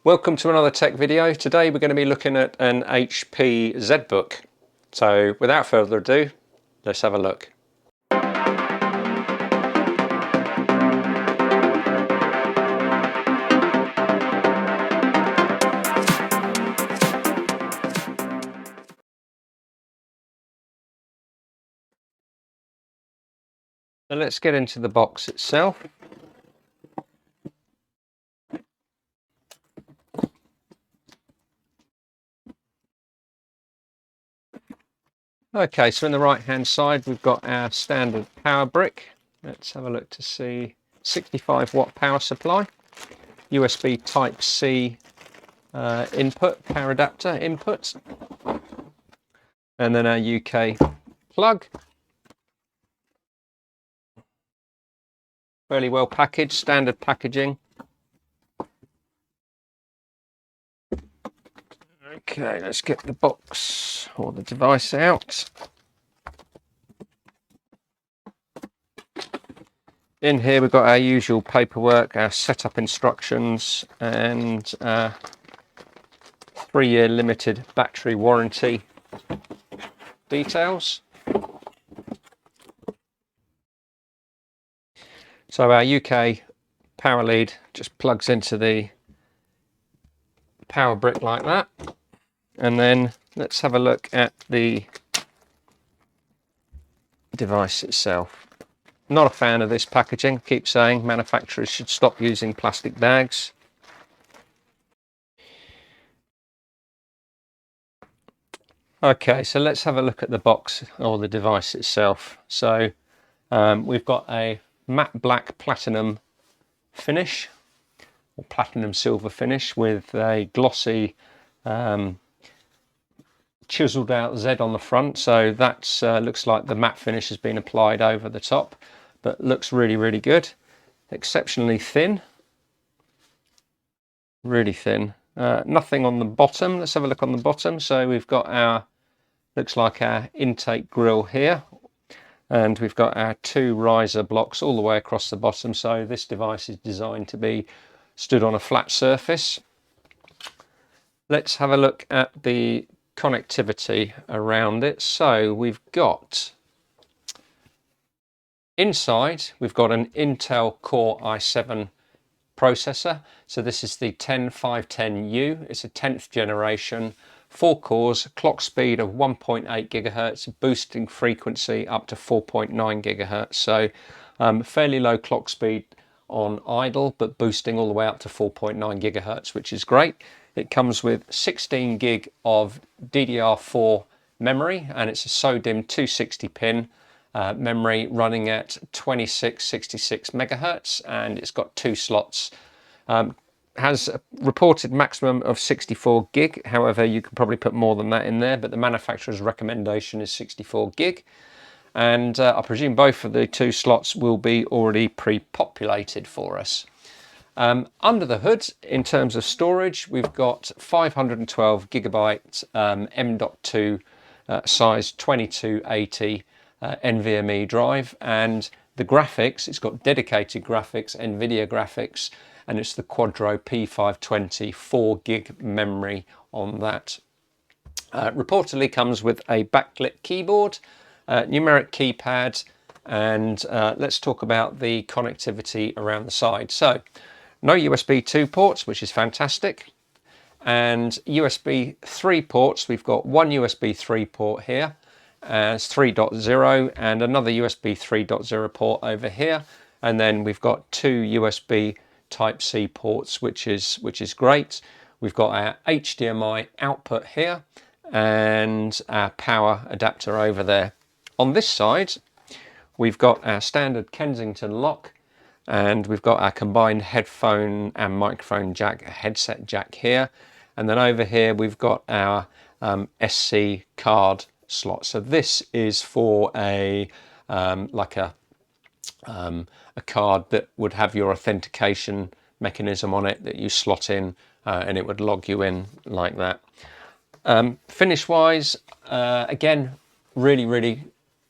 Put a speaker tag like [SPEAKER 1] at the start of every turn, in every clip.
[SPEAKER 1] Welcome to another tech video. Today we're going to be looking at an HP Zbook. So without further ado, let's have a look. So let's get into the box itself. Okay, so in the right hand side we've got our standard power brick. Let's have a look to see 65 watt power supply, USB type C input, power adapter input, and then our UK plug. Fairly well packaged, standard packaging. Okay, let's get the box or the device out. In here we've got our usual paperwork, our setup instructions, and 3-year limited battery warranty details. So our UK power lead just plugs into the power brick like that. And then let's have a look at the device itself. Not a fan of this packaging. Keep saying manufacturers should stop using plastic bags. Okay, so let's have a look at the box or the device itself. So we've got a matte black platinum finish or platinum silver finish with a glossy chiseled out Z on the front, so that looks like the matte finish has been applied over the top, but looks really good. Exceptionally thin, really thin. Nothing on the bottom. Let's have a look on the bottom. So we've got our, looks like our intake grill here, and we've got our 2 riser blocks all the way across the bottom, so this device is designed to be stood on a flat surface. Let's have a look at the connectivity around it. So we've got inside, we've got an Intel Core i7 processor. So this is the 10510U. It's a 10th generation, 4 cores, clock speed of 1.8 gigahertz, boosting frequency up to 4.9 gigahertz. So fairly low clock speed on idle, but boosting all the way up to 4.9 gigahertz, which is great. It comes with 16 gig of DDR4 memory, and it's a SODIMM 260 pin memory running at 2666 megahertz, and it's got 2 slots. Has a reported maximum of 64 gig. However, you can probably put more than that in there, but the manufacturer's recommendation is 64 gig. And I presume both of the 2 slots will be already pre-populated for us. Under the hood, in terms of storage, we've got 512 gigabyte M.2 size 2280 NVMe drive, and the graphics, it's got dedicated graphics, Nvidia graphics, and it's the Quadro P520 4 gig memory on that. Reportedly comes with a backlit keyboard, numeric keypad, and let's talk about the connectivity around the side. So no USB 2 ports, which is fantastic, and USB 3 ports. We've got one USB 3 port here as 3.0 and another USB 3.0 port over here, and then we've got 2 USB type C ports, which is great. We've got our HDMI output here and our power adapter over there. On this side we've got our standard Kensington lock, and we've got our combined headphone and microphone jack, headset jack here, and then over here we've got our SC card slot. So this is for a like a card that would have your authentication mechanism on it that you slot in, and it would log you in like that. Finish wise, again, really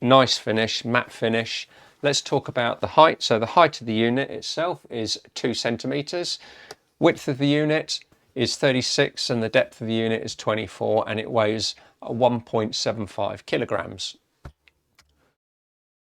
[SPEAKER 1] nice finish, matte finish. Let's talk about the height. So the height of the unit itself is 2 centimeters. Width of the unit is 36 and the depth of the unit is 24 and it weighs 1.75 kilograms.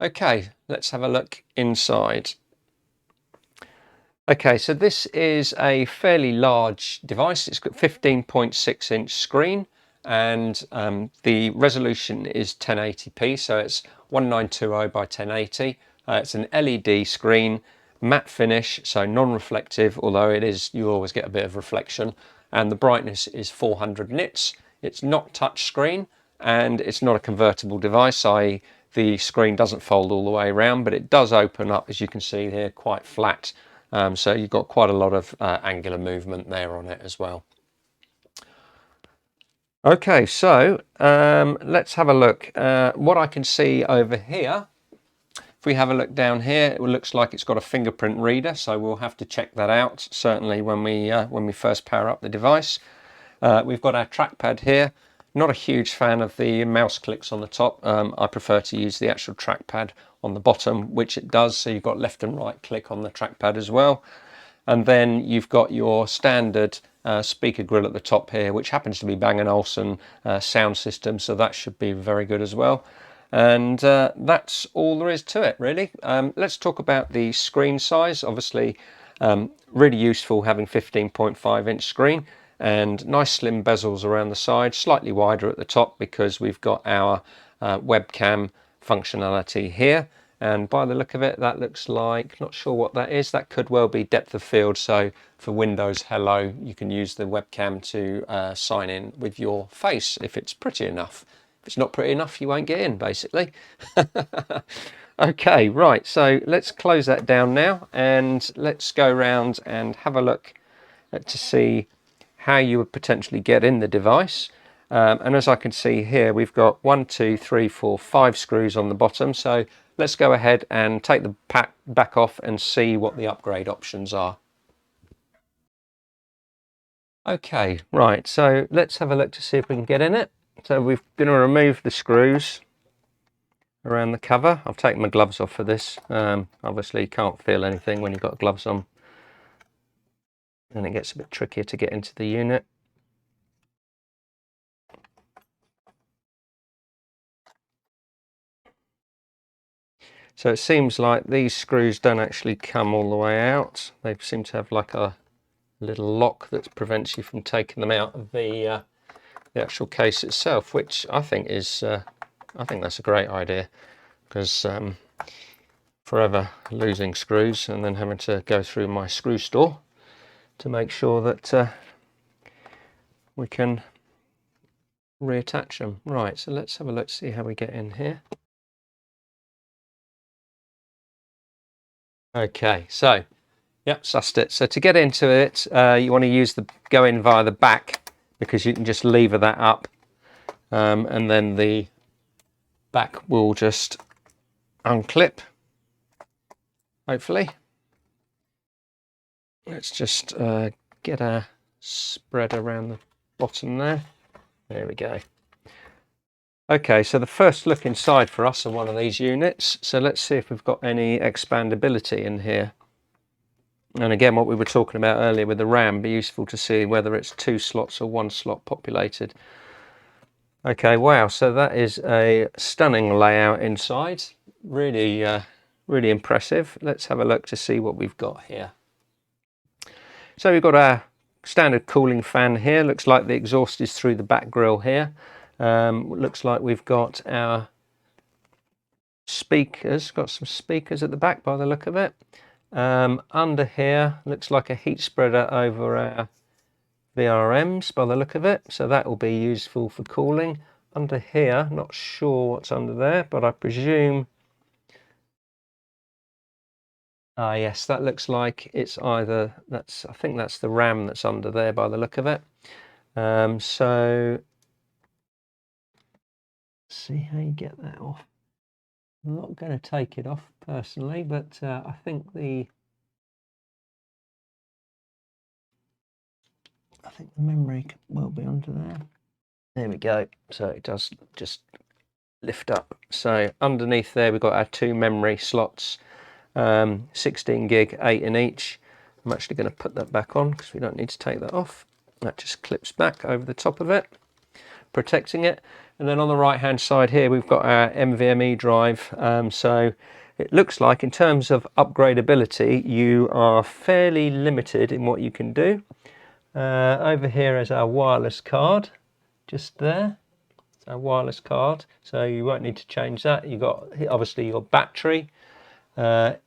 [SPEAKER 1] Okay, let's have a look inside. Okay, so this is a fairly large device. It's got 15.6 inch screen and the resolution is 1080p, so it's 1920 by 1080. It's an LED screen, matte finish, so non-reflective, although it is, you always get a bit of reflection, and the brightness is 400 nits. It's not touch screen and it's not a convertible device, i.e. the screen doesn't fold all the way around, but it does open up, as you can see here, quite flat. So you've got quite a lot of angular movement there on it as well. Okay, so let's have a look. What I can see over here, if we have a look down here, it looks like it's got a fingerprint reader, so we'll have to check that out, certainly when we first power up the device. We've got our trackpad here. Not a huge fan of the mouse clicks on the top. I prefer to use the actual trackpad on the bottom, which it does, so you've got left and right click on the trackpad as well. And then you've got your standard speaker grill at the top here, which happens to be Bang & Olufsen sound system, so that should be very good as well. And that's all there is to it, really. Let's talk about the screen size. Obviously, really useful having 15.5 inch screen and nice slim bezels around the side, slightly wider at the top because we've got our webcam functionality here. And by the look of it, that looks like, not sure what that is, that could well be depth of field. So for Windows Hello, you can use the webcam to sign in with your face if it's pretty enough. If it's not pretty enough, you won't get in, basically. Okay, right, so let's close that down now and let's go around and have a look to see how you would potentially get in the device. And as I can see here, we've got 1, 2, 3, 4, 5 screws on the bottom. So let's go ahead and take the pack back off and see what the upgrade options are. Okay, right, so let's have a look to see if we can get in it. So we're going to remove the screws around the cover. I've taken my gloves off for this. Obviously you can't feel anything when you've got gloves on, and it gets a bit trickier to get into the unit. So it seems like these screws don't actually come all the way out. They seem to have like a little lock that prevents you from taking them out of the actual case itself, which I think is, I think that's a great idea, because forever losing screws and then having to go through my screw store to make sure that we can reattach them. Right, so let's have a look, see how we get in here. Okay, so yep, sussed it. So to get into it, you want to go in via the back, because you can just lever that up, and then the back will just unclip, hopefully. Let's just get our spread around the bottom there. There we go. Okay, so the first look inside for us are one of these units. So let's see if we've got any expandability in here. And again, what we were talking about earlier with the RAM, be useful to see whether it's 2 slots or 1 slot populated. Okay, wow, so that is a stunning layout inside. Really, really impressive. Let's have a look to see what we've got here. So we've got our standard cooling fan here. Looks like the exhaust is through the back grille here. Looks like we've got our speakers, got some speakers at the back by the look of it. Under here looks like a heat spreader over our VRMs by the look of it, so that will be useful for cooling. Under here, not sure what's under there, but I presume, yes, that looks like it's either, I think that's the RAM that's under there by the look of it. So see how you get that off. I'm not going to take it off personally, but I think the memory will be under there. There we go. So it does just lift up. So underneath there we've got our 2 memory slots, 16 gig, 8 in each. I'm actually going to put that back on because we don't need to take that off. That just clips back over the top of it, protecting it. And then on the right hand side here we've got our NVMe drive. So it looks like in terms of upgradability you are fairly limited in what you can do. Over here is our wireless card, just there. It's our wireless card, so you won't need to change that. You've got obviously your battery. So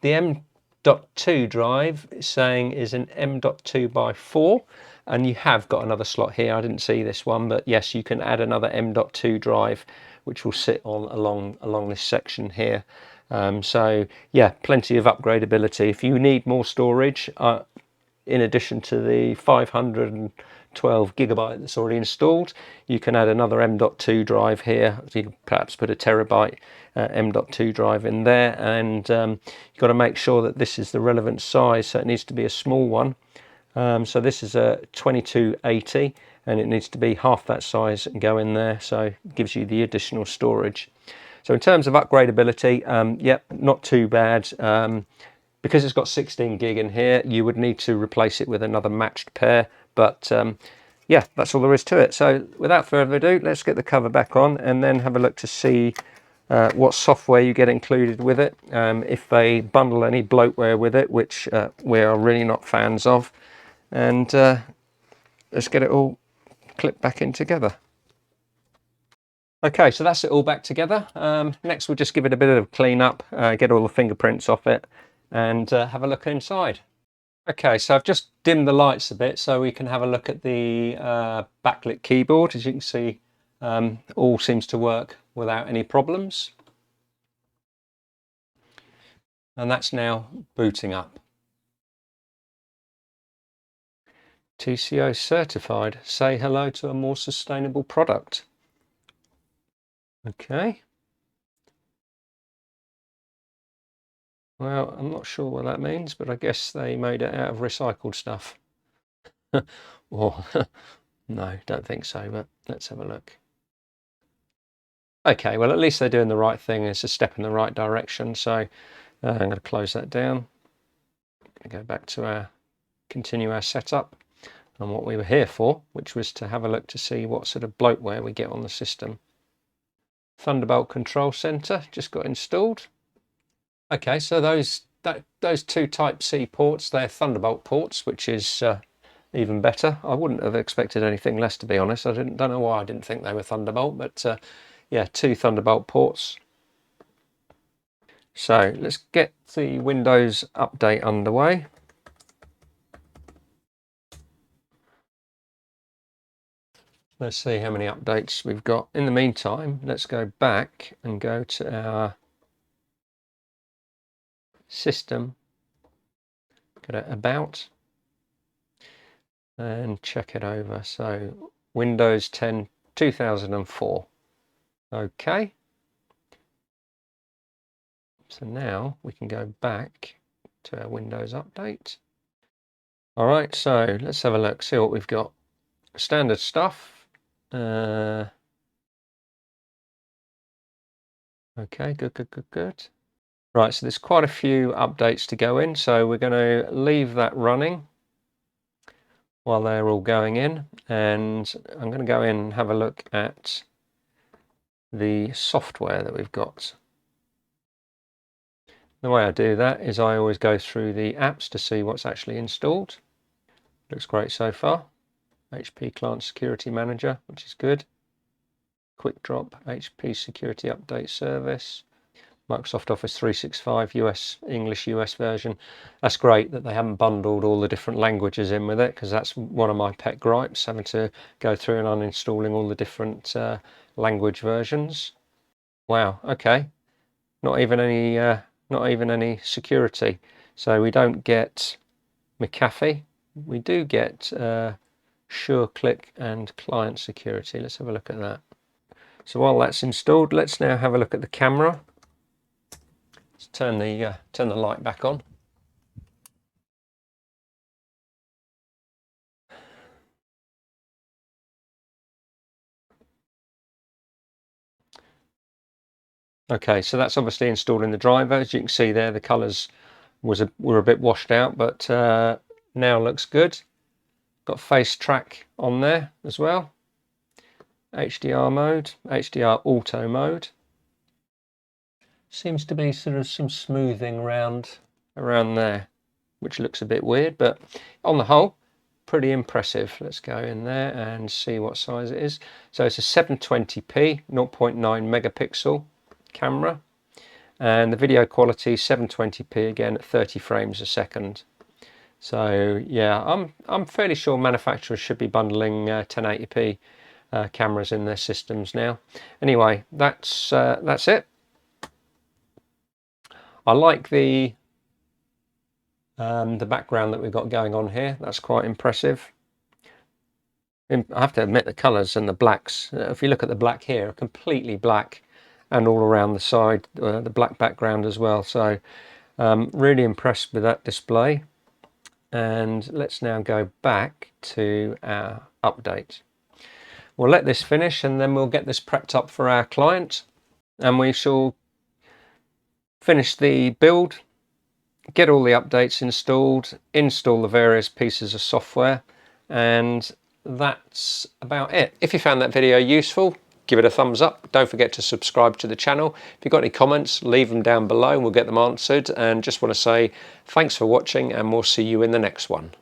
[SPEAKER 1] the M.2 drive is saying is an M.2 by 4, and you have got another slot here. I didn't see this one, but yes, you can add another M.2 drive which will sit on along this section here. So yeah, plenty of upgradability. If you need more storage, in addition to the 512 gigabyte that's already installed, you can add another M.2 drive here. So you can perhaps put a terabyte M.2 drive in there, and you've got to make sure that this is the relevant size, so it needs to be a small one. So this is a 2280 and it needs to be half that size and go in there, so it gives you the additional storage. So in terms of upgradability, yep, not too bad. Because it's got 16 gig in here, you would need to replace it with another matched pair, but yeah, that's all there is to it. So without further ado, let's get the cover back on and then have a look to see what software you get included with it, if they bundle any bloatware with it, which we are really not fans of, and let's get it all clipped back in together. Okay, so that's it all back together. Next we'll just give it a bit of clean up, get all the fingerprints off it, and have a look inside. Okay, so I've just dimmed the lights a bit so we can have a look at the backlit keyboard. As you can see, all seems to work without any problems. And that's now booting up. TCO certified. Say hello to a more sustainable product. Okay. Well, I'm not sure what that means, but I guess they made it out of recycled stuff. Or, no, don't think so, but let's have a look. Okay, well, at least they're doing the right thing. It's a step in the right direction. So I'm going to close that down. Go back to continue our setup and what we were here for, which was to have a look to see what sort of bloatware we get on the system. Thunderbolt control center just got installed. Okay, so those two Type-C ports, they're Thunderbolt ports, which is even better. I wouldn't have expected anything less, to be honest. I don't know why I didn't think they were Thunderbolt, but yeah, two Thunderbolt ports. So let's get the Windows update underway. Let's see how many updates we've got. In the meantime, let's go back and go to our system, go to About, and check it over. So Windows 10 2004. Okay. So now we can go back to our Windows update. All right, so let's have a look, see what we've got. Standard stuff. Okay, good. Right, so there's quite a few updates to go in, so we're going to leave that running while they're all going in, and I'm going to go in and have a look at the software that we've got. The way I do that is I always go through the apps to see what's actually installed. Looks great so far. HP Client Security Manager, which is good. Quick Drop, HP Security Update Service, Microsoft Office 365 English US version. That's great that they haven't bundled all the different languages in with it, because that's one of my pet gripes, having to go through and uninstalling all the different language versions. Wow, okay. Not even any security. So we don't get McAfee. We do get SureClick and client security. Let's have a look at that. So while that's installed, let's now have a look at the camera. Let's turn the light back on. Okay, so that's obviously installed in the driver. As you can see there, the colours were a bit washed out, but now looks good. Got face track on there as well. HDR mode, HDR auto mode. Seems to be sort of some smoothing around there, which looks a bit weird, but on the whole, pretty impressive. Let's go in there and see what size it is. So it's a 720p, 0.9 megapixel camera, and the video quality 720p again at 30 frames a second. So yeah, I'm fairly sure manufacturers should be bundling 1080p cameras in their systems now. Anyway, that's it. I like the background that we've got going on here. That's quite impressive. I have to admit the colours and the blacks, if you look at the black here, completely black, and all around the side, the black background as well. So really impressed with that display. And let's now go back to our update. We'll let this finish and then we'll get this prepped up for our client, and we shall finish the build, get all the updates installed, install the various pieces of software, and that's about it. If you found that video useful, give it a thumbs up. Don't forget to subscribe to the channel. If you've got any comments, leave them down below and we'll get them answered. And just want to say thanks for watching, and we'll see you in the next one.